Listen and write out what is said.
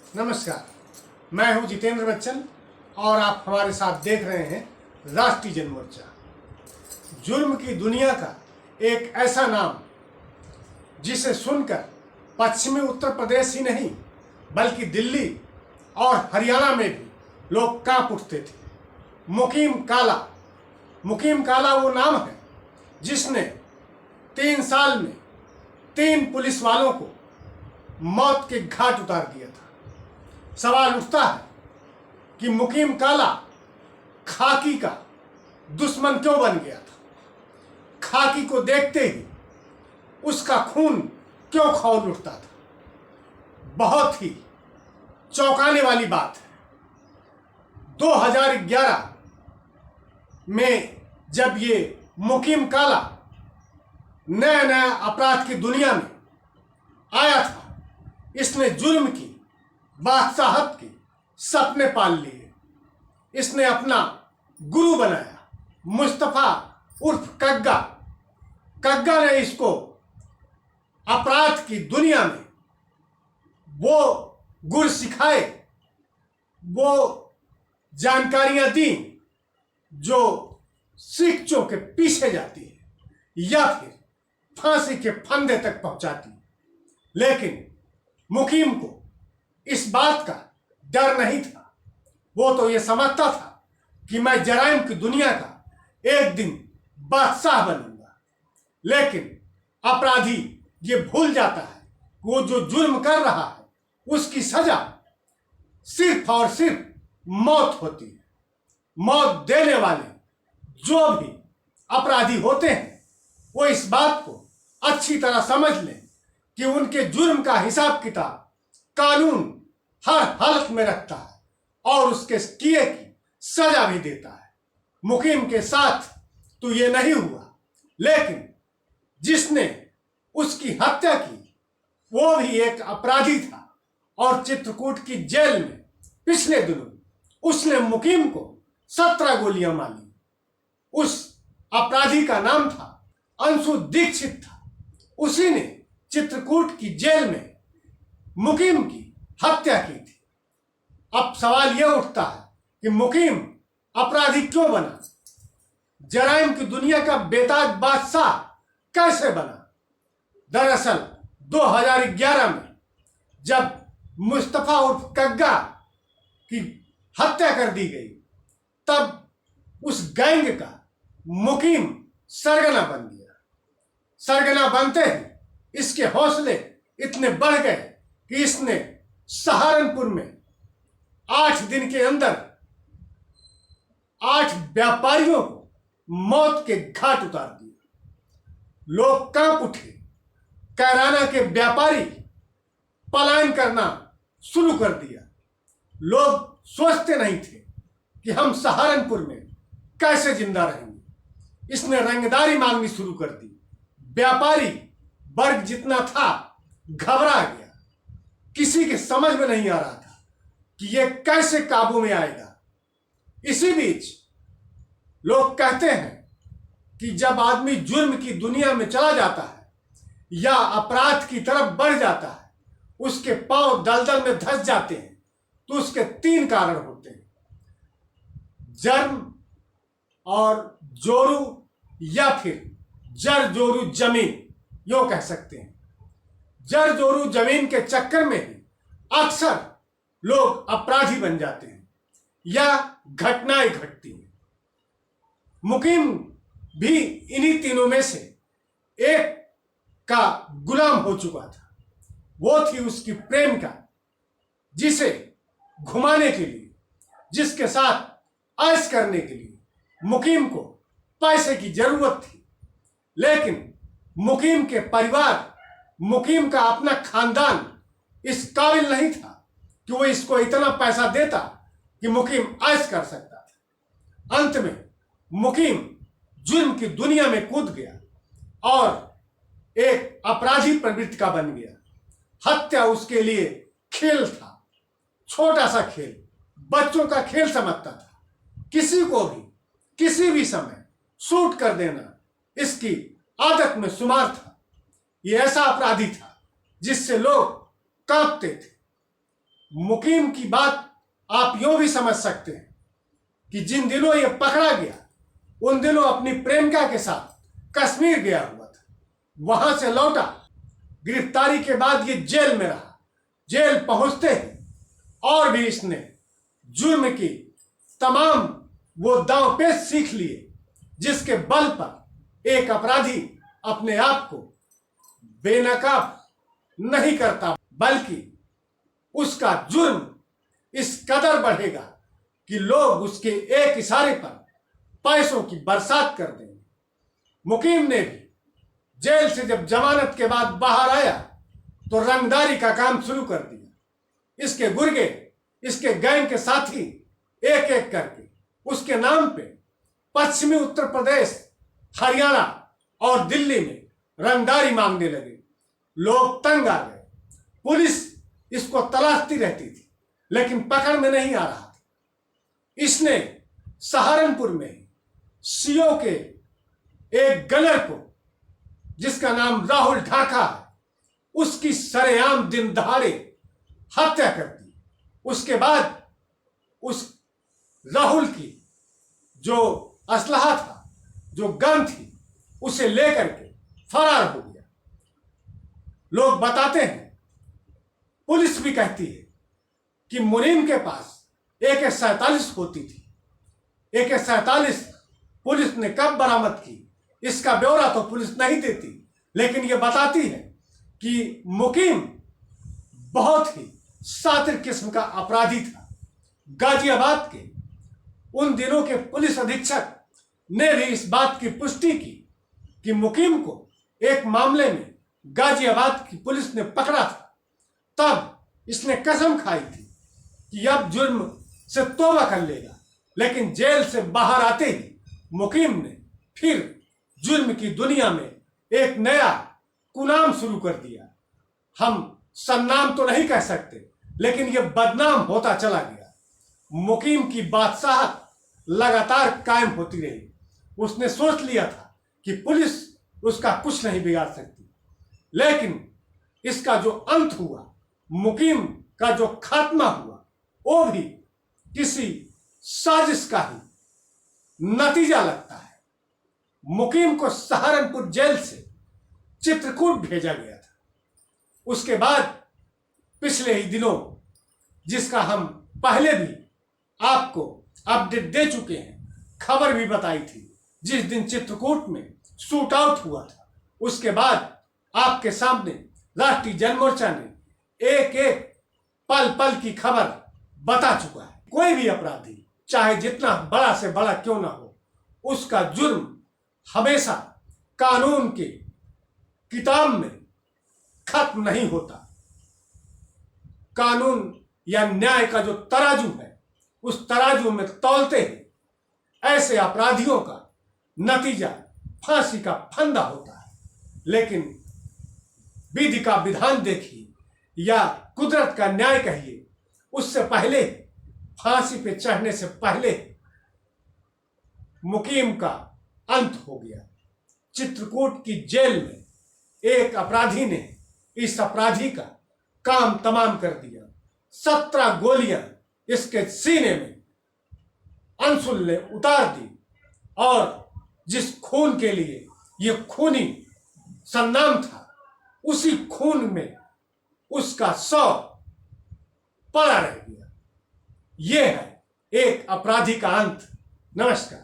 नमस्कार, मैं हूं जितेंद्र बच्चन और आप हमारे साथ देख रहे हैं राष्ट्रीय जनमोर्चा। जुर्म की दुनिया का एक ऐसा नाम जिसे सुनकर पश्चिमी उत्तर प्रदेश ही नहीं बल्कि दिल्ली और हरियाणा में भी लोग कांप उठते थे। मुकीम काला वो नाम है जिसने 3 साल में 3 पुलिस वालों को मौत के घाट उतार दिया था। सवाल उठता है कि मुकीम काला खाकी का दुश्मन क्यों बन गया था? खाकी को देखते ही उसका खून क्यों खौल उठता था? बहुत ही चौंकाने वाली बात है। 2011 में जब ये मुकीम काला नया नया अपराध की दुनिया में आया था, इसने जुर्म की बादशाहत के सपने पाल लिए। इसने अपना गुरु बनाया, मुस्तफा उर्फ कग्गा ने इसको अपराध की दुनिया में वो गुर सिखाए, वो जानकारियां दी जो शिक्षों के पीछे जाती है या फिर फांसी के फंदे तक पहुंचाती है। लेकिन मुकीम को इस बात का डर नहीं था। वो तो ये समझता था कि मैं जराइम की दुनिया का एक दिन बादशाह बनूंगा। लेकिन अपराधी ये भूल जाता है कि वो जो जुर्म कर रहा है उसकी सजा सिर्फ और सिर्फ मौत होती है। मौत देने वाले जो भी अपराधी होते हैं वो इस बात को अच्छी तरह समझ लें कि उनके जुर्म का हिसाब किताब कानून हर हालत में रखता है और उसके किए की सजा भी देता है। मुकीम के साथ तो ये नहीं हुआ, लेकिन जिसने उसकी हत्या की वो भी एक अपराधी था और चित्रकूट की जेल में पिछले दिनों उसने मुकीम को 17 गोलियां मारी। उस अपराधी का नाम था अंशु दीक्षित था। उसी ने चित्रकूट की जेल में मुकीम की हत्या की थी। अब सवाल यह उठता है कि मुकीम अपराधी क्यों बना? जराइम की दुनिया का बेताज बादशाह कैसे बना? दरअसल 2011 में जब मुस्तफा उर्फ कग्गा की हत्या कर दी गई, तब उस गैंग का मुकीम सरगना बन गया। सरगना बनते ही इसके हौसले इतने बढ़ गए कि इसने सहारनपुर में 8 दिन के अंदर 8 व्यापारियों को मौत के घाट उतार दिया। लोग कांप उठे। कैराना के व्यापारी पलायन करना शुरू कर दिया। लोग सोचते नहीं थे कि हम सहारनपुर में कैसे जिंदा रहेंगे। इसने रंगदारी मांगनी शुरू कर दी। व्यापारी वर्ग जितना था घबरा गया। किसी के समझ में नहीं आ रहा था कि यह कैसे काबू में आएगा। इसी बीच लोग कहते हैं कि जब आदमी जुर्म की दुनिया में चला जाता है या अपराध की तरफ बढ़ जाता है, उसके पांव दलदल में धंस जाते हैं, तो उसके 3 कारण होते हैं। जर्म और जोरू या फिर जर जोरू जमीन, यो कह सकते हैं। जर जोरू जमीन के चक्कर में ही अक्सर लोग अपराधी बन जाते हैं या घटनाएं घटती हैं। मुकीम भी इन्हीं तीनों में से एक का गुलाम हो चुका था। वो थी उसकी प्रेमिका, जिसे घुमाने के लिए, जिसके साथ ऐश करने के लिए मुकीम को पैसे की जरूरत थी। लेकिन मुकीम के परिवार, मुकीम का अपना खानदान इस काबिल नहीं था कि वो इसको इतना पैसा देता कि मुकीम ऐश कर सकता था। अंत में मुकीम जुर्म की दुनिया में कूद गया और एक अपराधी प्रवृत्ति का बन गया। हत्या उसके लिए खेल था, छोटा सा खेल, बच्चों का खेल समझता था। किसी को भी किसी भी समय शूट कर देना इसकी आदत में शुमार था। ये ऐसा अपराधी था जिससे लोग कांपते थे। मुकीम की बात आप यूं भी समझ सकते हैं कि जिन दिनों ये पकड़ा गया उन दिनों अपनी प्रेमिका के साथ कश्मीर गया हुआ था, वहां से लौटा, गिरफ्तारी के बाद ये जेल में रहा। जेल पहुंचते ही और भी इसने जुर्म की तमाम वो दांव पेच सीख लिए जिसके बल पर एक अपराधी अपने आप को बेनकाब नहीं करता, बल्कि उसका जुर्म इस कदर बढ़ेगा कि लोग उसके एक इशारे पर पैसों की बरसात कर देंगे। मुकीम ने भी जेल से जब जमानत के बाद बाहर आया तो रंगदारी का काम शुरू कर दिया। इसके गुर्गे, इसके गैंग के साथी एक एक करके उसके नाम पे पश्चिमी उत्तर प्रदेश, हरियाणा और दिल्ली में रंगदारी मांगने लगे। लोग तंग आ गए। पुलिस इसको तलाशती रहती थी लेकिन पकड़ में नहीं आ रहा था। इसने सहारनपुर में सीओ के एक गनर को, जिसका नाम राहुल ढाका है, उसकी सरेआम दिन दहाड़े हत्या कर दी। उसके बाद उस राहुल की जो असलहा था, जो गन थी, उसे लेकर के फरार हो गया। लोग बताते हैं, पुलिस भी कहती है कि मुनीम के पास AK-47 होती थी। AK-47 पुलिस ने कब बरामद की इसका ब्यौरा तो पुलिस नहीं देती, लेकिन यह बताती है कि मुकीम बहुत ही शातिर किस्म का अपराधी था। गाजियाबाद के उन दिनों के पुलिस अधीक्षक ने भी इस बात की पुष्टि की कि मुकीम को एक मामले में गाजियाबाद की पुलिस ने पकड़ा था। तब इसने कसम खाई थी कि अब जुर्म से तौबा कर लेगा, लेकिन जेल से बाहर आते ही मुकीम ने फिर जुर्म की दुनिया में एक नया कुनाम शुरू कर दिया। हम सन्नाम तो नहीं कह सकते, लेकिन यह बदनाम होता चला गया। मुकीम की बादशाहत लगातार कायम होती रही। उसने सोच लिया था कि पुलिस उसका कुछ नहीं बिगाड़ सकती, लेकिन इसका जो अंत हुआ, मुकीम का जो खात्मा हुआ, वो भी किसी साजिश का ही नतीजा लगता है। मुकीम को सहारनपुर जेल से चित्रकूट भेजा गया था। उसके बाद पिछले ही दिनों, जिसका हम पहले भी आपको अपडेट दे चुके हैं, खबर भी बताई थी, जिस दिन चित्रकूट में शूट आउट हुआ था, उसके बाद आपके सामने राष्ट्रीय जनमोर्चा ने एक एक पल पल की खबर बता चुका है। कोई भी अपराधी, चाहे जितना बड़ा से बड़ा क्यों ना हो, उसका जुर्म हमेशा कानून के किताब में खत्म नहीं होता। कानून या न्याय का जो तराजू है, उस तराजू में तौलते ही ऐसे अपराधियों का नतीजा फांसी का फंदा होता है। लेकिन विधि का विधान देखिए या कुदरत का न्याय कहिए, उससे पहले, फांसी पे चढ़ने से पहले मुकीम का अंत हो गया। चित्रकूट की जेल में एक अपराधी ने इस अपराधी का काम तमाम कर दिया। 17 गोलियां इसके सीने में अंशुल ने उतार दी और जिस खून के लिए यह खूनी सन्नाम था, उसी खून में उसका शव पड़ा रह गया। यह है एक अपराधी का अंत। नमस्कार।